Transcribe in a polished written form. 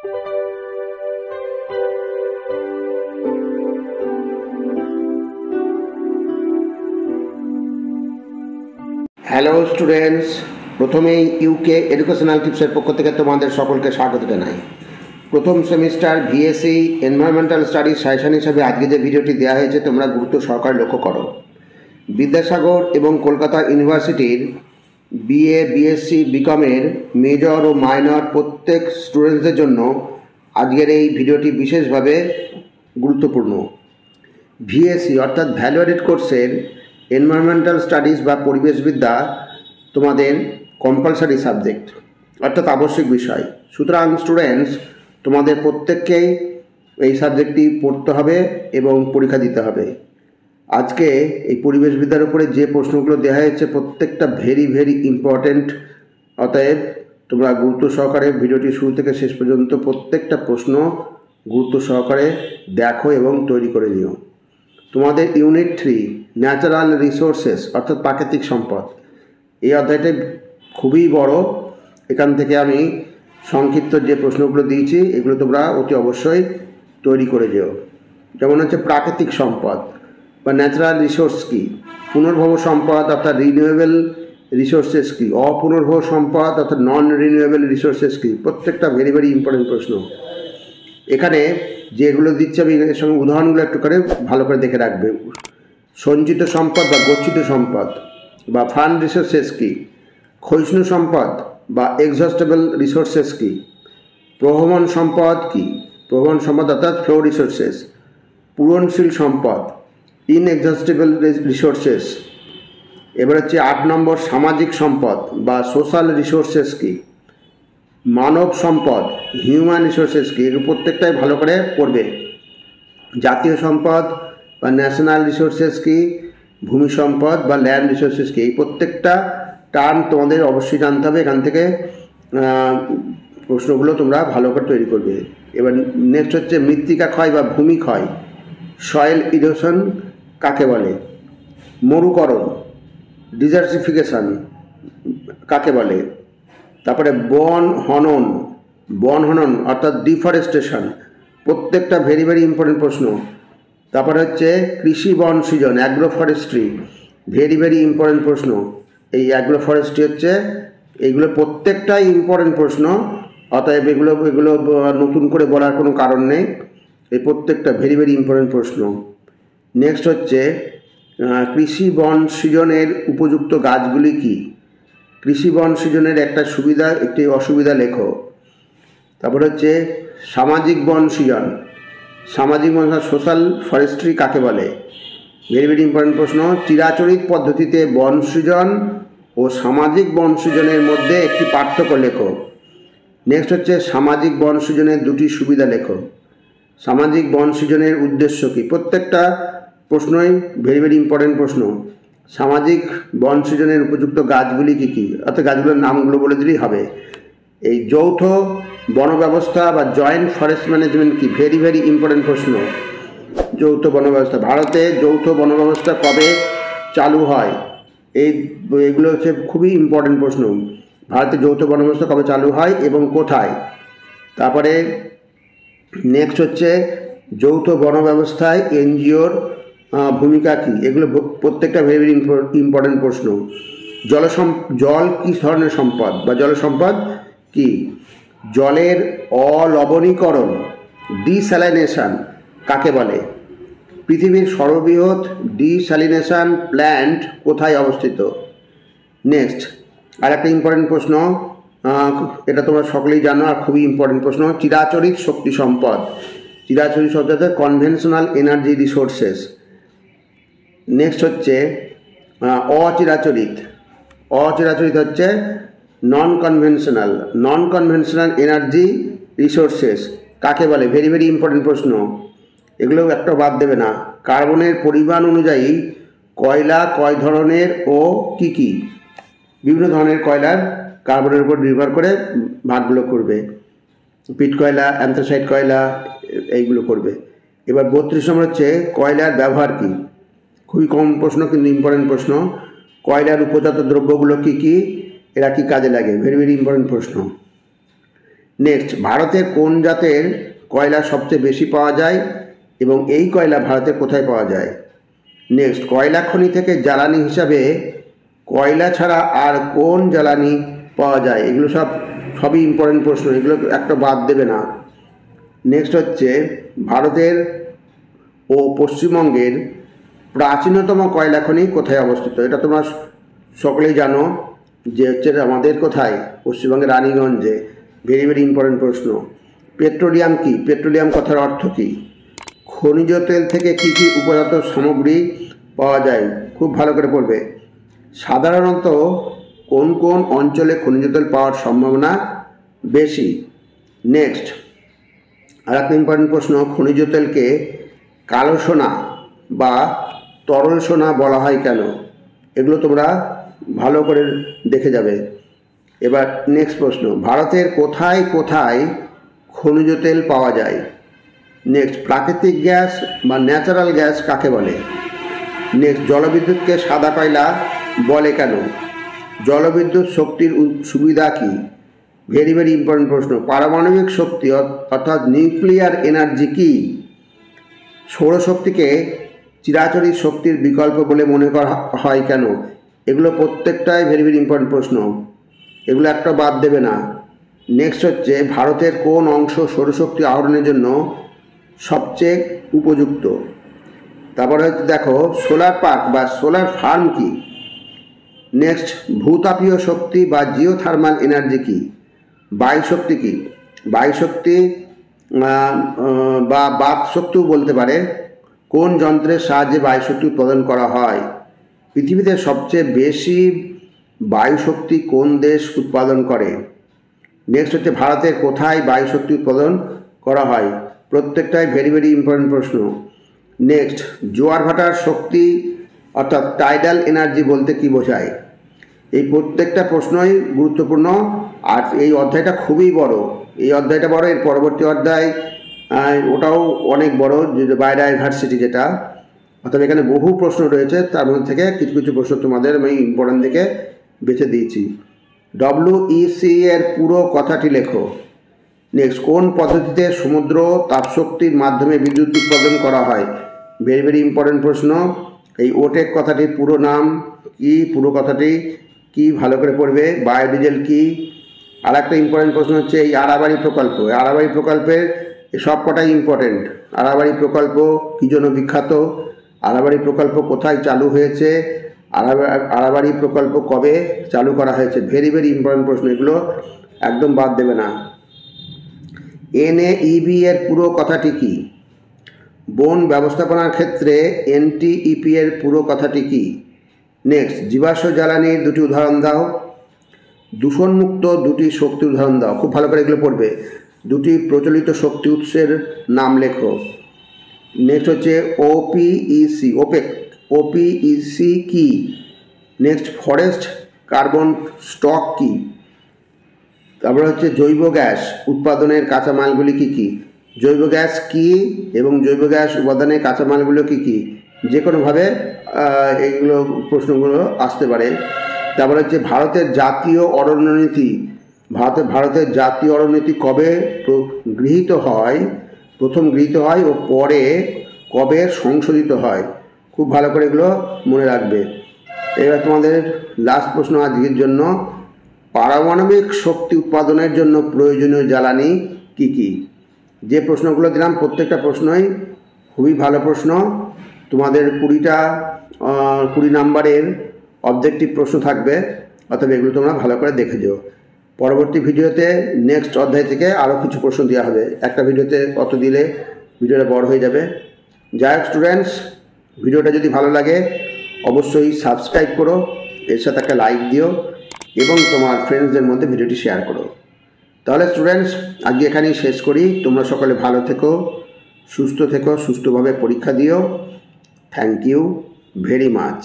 Hello students, প্রথমেই UK educational টিপসের পক্ষ থেকে তোমাদের সকলকে স্বাগত জানাই। প্রথম semester BSc environmental studies suggestion হিসাবে আজকে যে ভিডিওটি দেওয়া হয়েছে তোমরা গুরুত্ব সহকারে লক্ষ্য করো। বিদ্যাসাগর এবং কলকাতা ইউনিভার্সিটির বিএ, বিএসসি, বিকমের মেজর ও মাইনর প্রত্যেক স্টুডেন্টসদের জন্য আজকের এই ভিডিওটি বিশেষভাবে গুরুত্বপূর্ণ। ভিএসসি অর্থাৎ ভ্যালু অ্যাডেড কোর্সের এনভায়রনমেন্টাল স্টাডিজ বা পরিবেশবিদ্যা তোমাদের কম্পালসারি সাবজেক্ট অর্থাৎ আবশ্যিক বিষয়। সুতরাং স্টুডেন্টস, তোমাদের প্রত্যেককেই এই সাবজেক্টটি পড়তে হবে এবং পরীক্ষা দিতে হবে। আজকে এই পরিবেশবিদ্যার উপরে যে প্রশ্নগুলো দেওয়া হয়েছে প্রত্যেকটা ভেরি ইম্পর্ট্যান্ট। অতএব তোমরা গুরুত্ব সহকারে ভিডিওটি শুরু থেকে শেষ পর্যন্ত প্রত্যেকটা প্রশ্ন গুরুত্ব সহকারে দেখো এবং তৈরি করে নিও। তোমাদের ইউনিট 3 ন্যাচারাল রিসোর্সেস অর্থাৎ প্রাকৃতিক সম্পদ, এই অধ্যায়টা খুবই বড়। এখান থেকে আমি সংক্ষিপ্ত যে প্রশ্নগুলো দিয়েছি এগুলো তোমরা অতি অবশ্যই তৈরি করে যেও। যেমন হচ্ছে প্রাকৃতিক সম্পদ বা ন্যাচারাল রিসোর্স কী, পুনর্ভব সম্পদ অর্থাৎ রিনিউয়েবল রিসোর্সেস কী, অপুনর্ভব সম্পদ অর্থাৎ নন রিনিউয়েবল রিসোর্সেস কী, প্রত্যেকটা ভেরি ইম্পর্টেন্ট প্রশ্ন। এখানে যেগুলো দিচ্ছে আমি এর সঙ্গে উদাহরণগুলো একটু করে ভালো করে দেখে রাখবে। সঞ্চিত সম্পদ বা গচ্ছিত সম্পদ বা ফান্ড রিসোর্সেস কী, ক্ষয়িষ্ণু সম্পদ বা এক্সহস্টেবল রিসোর্সেস কী, প্রবহমান সম্পদ কী, প্রবহমান সম্পদ অর্থাৎ ফ্লো রিসোর্সেস, পূরণশীল সম্পদ ইনএক্সহস্টেবল রিসোর্সেস। এবার হচ্ছে 8 নম্বর সামাজিক সম্পদ বা সোশ্যাল রিসোর্সেস কী, মানব সম্পদ হিউম্যান রিসোর্সেস কী, এগুলো প্রত্যেকটাই ভালো করে পড়বে। জাতীয় সম্পদ বা ন্যাশনাল রিসোর্সেস কী, ভূমি সম্পদ বা ল্যান্ড রিসোর্সেস কী, এই প্রত্যেকটা টার্ম তোমাদের অবশ্যই জানতে হবে। এখান থেকে প্রশ্নগুলো তোমরা ভালো করে তৈরি করবে। এবার নেক্সট হচ্ছে মৃত্তিকা ক্ষয় বা ভূমি ক্ষয়, সয়েল ইরোশন কাকে বলে, মরুকরণ ডিজার্টিফিকেশন কাকে বলে, তারপরে বন হনন অর্থাৎ ডিফরেস্টেশন, প্রত্যেকটা ভেরি ইম্পর্টেন্ট প্রশ্ন। তারপরে হচ্ছে কৃষি বন সৃজন অ্যাগ্রো ফরেস্ট্রি, ভেরি ইম্পর্টেন্ট প্রশ্ন। এই অ্যাগ্রো ফরেস্ট্রি হচ্ছে এইগুলো প্রত্যেকটাই ইম্পর্টেন্ট প্রশ্ন। অতএব এগুলো নতুন করে বলার কোনো কারণ নেই, এই প্রত্যেকটা ভেরি ইম্পর্টেন্ট প্রশ্ন। নেক্সট হচ্ছে কৃষি বন সৃজনের উপযুক্ত গাছগুলি কী, কৃষি বন সৃজনের একটা সুবিধা একটি অসুবিধা লেখো। তারপর হচ্ছে সামাজিক বন সৃজন, সামাজিক বন সোশ্যাল ফরেস্ট্রি কাকে বলে, ভেরি ইম্পর্টেন্ট প্রশ্ন। চিরাচরিত পদ্ধতিতে বন সৃজন ও সামাজিক বন সৃজনের মধ্যে একটি পার্থক্য লেখো। নেক্সট হচ্ছে সামাজিক বন সৃজনের 2টি সুবিধা লেখো। সামাজিক বন সৃজনের উদ্দেশ্য কী, প্রত্যেকটা প্রশ্নই ভেরি ইম্পর্টেন্ট প্রশ্ন। সামাজিক বন সৃজনের উপযুক্ত গাছগুলি কী, অর্থাৎ গাছগুলোর নামগুলো বলে দিলেই হবে। এই যৌথ বন ব্যবস্থা বা জয়েন্ট ফরেস্ট ম্যানেজমেন্ট কি, ভেরি ইম্পর্টেন্ট প্রশ্ন। যৌথ বন ব্যবস্থা, ভারতে যৌথ বন ব্যবস্থা কবে চালু হয়, এইগুলো হচ্ছে খুবই ইম্পর্টেন্ট প্রশ্ন। ভারতে যৌথ বন ব্যবস্থা কবে চালু হয় এবং কোথায়। তারপরে নেক্সট হচ্ছে যৌথ বন ব্যবস্থায় এনজিওর ভূমিকা কী, এগুলো প্রত্যেকটা ভেরি ইম্পর্টেন্ট প্রশ্ন। জল কী ধরনের সম্পদ বা জল সম্পদ কী, জলের অলবণীকরণ ডিস্যালিনেশন কাকে বলে, পৃথিবীর সর্ববৃহৎ ডিস্যালিনেশন প্ল্যান্ট কোথায় অবস্থিত। নেক্সট আর একটা ইম্পর্টেন্ট প্রশ্ন, এটা তোমরা সকলেই জানো আর খুবই ইম্পর্টেন্ট প্রশ্ন। চিরাচরিত শক্তি সম্পদ, চিরাচরিত শব্দ কনভেনশনাল এনার্জি রিসোর্সেস। নেক্সট হচ্ছে অচিরাচরিত হচ্ছে নন কনভেনশনাল এনার্জি রিসোর্সেস কাকে বলে, ভেরি ইম্পর্টেন্ট প্রশ্ন। এগুলো একটা বাদ দেবে না। কার্বনের পরিমাণ অনুযায়ী কয়লা কয় ধরনের ও কী, বিভিন্ন ধরনের কয়লার কার্বনের উপর নির্ভর করে ভাগগুলো করবে। পিট কয়লা, অ্যান্থ্রাসাইট কয়লা, এইগুলো করবে। এবার 32 নম্বর হচ্ছে কয়লার ব্যবহার কী, খুবই কম প্রশ্ন কিন্তু ইম্পর্টেন্ট প্রশ্ন। কয়লার উপজাত দ্রব্যগুলো কী, এরা কী কাজে লাগে, ভেরি ইম্পর্টেন্ট প্রশ্ন। নেক্সট, ভারতের কোন জাতের কয়লা সবচেয়ে বেশি পাওয়া যায় এবং এই কয়লা ভারতে কোথায় পাওয়া যায়? নেক্সট, কয়লা খনি থেকে জ্বালানি হিসাবে কয়লা ছাড়া আর কোন জ্বালানি পাওয়া যায়? এগুলো সবই ইম্পর্টেন্ট প্রশ্ন, এগুলো একটা বাদ দেবে না। নেক্সট হচ্ছে, ভারতের ও পশ্চিমবঙ্গের প্রাচীনতম কয়লা খনি কোথায় অবস্থিত? এটা তোমরা সকলেই জানো যে হচ্ছে আমাদের কোথায়, পশ্চিমবঙ্গের রানীগঞ্জে। ভেরি ভেরি ইম্পর্টেন্ট প্রশ্ন। পেট্রোলিয়াম কি? পেট্রোলিয়াম কথার অর্থ কী? খনিজ তেল থেকে কী কী উপজাত সামগ্রী পাওয়া যায়? খুব ভালো করে পড়বে। সাধারণত কোন কোন অঞ্চলে খনিজ তেল পাওয়ার সম্ভাবনা বেশি? নেক্সট, আর একটা ইম্পর্টেন্ট প্রশ্ন, খনিজ তেলকে কালো সোনা বা তরল সোনা বলা হয় কেন? এগুলো তোমরা ভালো করে দেখে যাবে। এবার নেক্সট প্রশ্ন, ভারতের কোথায় কোথায় খনিজ তেল পাওয়া যায়? নেক্সট, প্রাকৃতিক গ্যাস বা ন্যাচারাল গ্যাস কাকে বলে? নেক্সট, জলবিদ্যুৎকে সাদা কয়লা বলে কেন? জলবিদ্যুৎ শক্তির সুবিধা কী? ভেরি ভেরি ইম্পর্টেন্ট প্রশ্ন। পারমাণবিক শক্তি অর্থাৎ নিউক্লিয়ার এনার্জি কি? সৌরশক্তিকে চিরাচরিত শক্তির বিকল্প বলে মনে করা হয় কেন? এগুলো প্রত্যেকটাই ভেরি ভেরি ইম্পর্টেন্ট প্রশ্ন, এগুলো একটা বাদ দেবে না। নেক্সট হচ্ছে, ভারতের কোন অংশ সৌরশক্তি আহরণের জন্য সবচেয়ে উপযুক্ত? তারপরে হচ্ছে দেখো, সোলার পার্ক বা সোলার ফার্ম কি? নেক্সট, ভূতাপীয় শক্তি বা জিওথার্মাল এনার্জি কি? বায়ুশক্তি কি? বায়ুশক্তি বা বাত শক্তিও বলতে পারে। কোন যন্ত্রের সাহায্যে বায়ুশক্তি উৎপাদন করা হয়? পৃথিবীতে সবচেয়ে বেশি বায়ুশক্তি কোন দেশ উৎপাদন করে? নেক্সট হচ্ছে, ভারতের কোথায় বায়ুশক্তি উৎপাদন করা হয়? প্রত্যেকটাই ভেরি ভেরি ইম্পর্টেন্ট প্রশ্ন। নেক্সট, জোয়ার ভাটার শক্তি অর্থাৎ টাইডাল এনার্জি বলতে কি বোঝায়? এই প্রত্যেকটা প্রশ্নই গুরুত্বপূর্ণ, আর এই অধ্যায়টা খুবই বড়। এই অধ্যায়টা বড়, এর পরবর্তী অধ্যায় ওটাও অনেক বড়, যে বায়োডাইভার্সিটি, যেটা অর্থাৎ এখানে বহু প্রশ্ন রয়েছে, তার মধ্যে থেকে কিছু কিছু প্রশ্ন তোমাদের আমি ইম্পর্টেন্ট থেকে বেছে দিয়েছি। WEC এর পুরো কথাটি লেখো। নেক্সট, কোন পদ্ধতিতে সমুদ্র তাপশক্তির মাধ্যমে বিদ্যুৎ উৎপাদন করা হয়? ভেরি ভেরি ইম্পর্টেন্ট প্রশ্ন। এই ওটেক কথাটির পুরো নাম কি? পুরো কথাটি কি? ভালো করে পড়বে। বায়োডিজেল কি? আর একটা ইম্পর্টেন্ট প্রশ্ন হচ্ছে, এই আড়াবাড়ি প্রকল্প, আড়াবাড়ি প্রকল্পের সব কটাই ইম্পর্টেন্ট। আড়াবাড়ি প্রকল্প কী জন্য বিখ্যাত? আড়াবাড়ি প্রকল্প কোথায় চালু হয়েছে? আড়াবাড়ি প্রকল্প কবে চালু করা হয়েছে? ভেরি ভেরি ইম্পর্টেন্ট প্রশ্ন, এগুলো একদম বাদ দেবে না। NAEB এর পুরো কথাটি কি? বন ব্যবস্থাপনার ক্ষেত্রে NTEP এর পুরো কথাটি কি? নেক্সট, জীবাশ্ম জ্বালানির দুটি উদাহরণ দাও। দূষণমুক্ত দুটি শক্তি উদাহরণ দাও। খুব ভালো করে এগুলো পড়বে। দুটি প্রচলিত শক্তি উৎসের নাম লেখো। নেক্সট হচ্ছে OPEC কি? নেক্সট, ফরেস্ট কার্বন স্টক কি? তারপরে হচ্ছে, জৈব গ্যাস উৎপাদনের কাঁচামালগুলি কী কী? জৈব গ্যাস কি এবং জৈব গ্যাস উপাদানের কাঁচামালগুলো কী কী? যে কোনোভাবে এইগুলো প্রশ্নগুলো আসতে পারে। তারপরে হচ্ছে, ভারতের জাতীয় অরণ্য নীতি, ভারতের জাতীয় অরণ্য নীতি কবে গৃহীত হয়, প্রথম গৃহীত হয় ও পরে কবে সংশোধিত হয়? খুব ভালো করে এগুলো মনে রাখবে। এবার তোমাদের লাস্ট প্রশ্ন আজকের জন্য, পারমাণবিক শক্তি উৎপাদনের জন্য প্রয়োজনীয় জ্বালানি কী কী? যে প্রশ্নগুলো দিলাম প্রত্যেকটা প্রশ্নই খুবই ভালো প্রশ্ন। তোমাদের 20 নাম্বারের অবজেক্টিভ প্রশ্ন থাকবে, অথবা এগুলো তোমরা ভালো করে দেখে যাও। পরবর্তী ভিডিওতে নেক্সট অধ্যায় থেকে আরও কিছু প্রশ্ন দেওয়া হবে। একটা ভিডিওতে অত দিলে ভিডিওটা বড় হয়ে যাবে। যাই হোক স্টুডেন্টস, ভিডিওটা যদি ভালো লাগে অবশ্যই সাবস্ক্রাইব করো, এর সাথে একটা লাইক দিও এবং তোমার ফ্রেন্ডসদের মধ্যে ভিডিওটি শেয়ার করো। তাহলে স্টুডেন্টস, আজকে এখানেই শেষ করি। তোমরা সকলে ভালো থেকো, সুস্থ থেকো, সুস্থভাবে পরীক্ষা দিও। Thank you very much.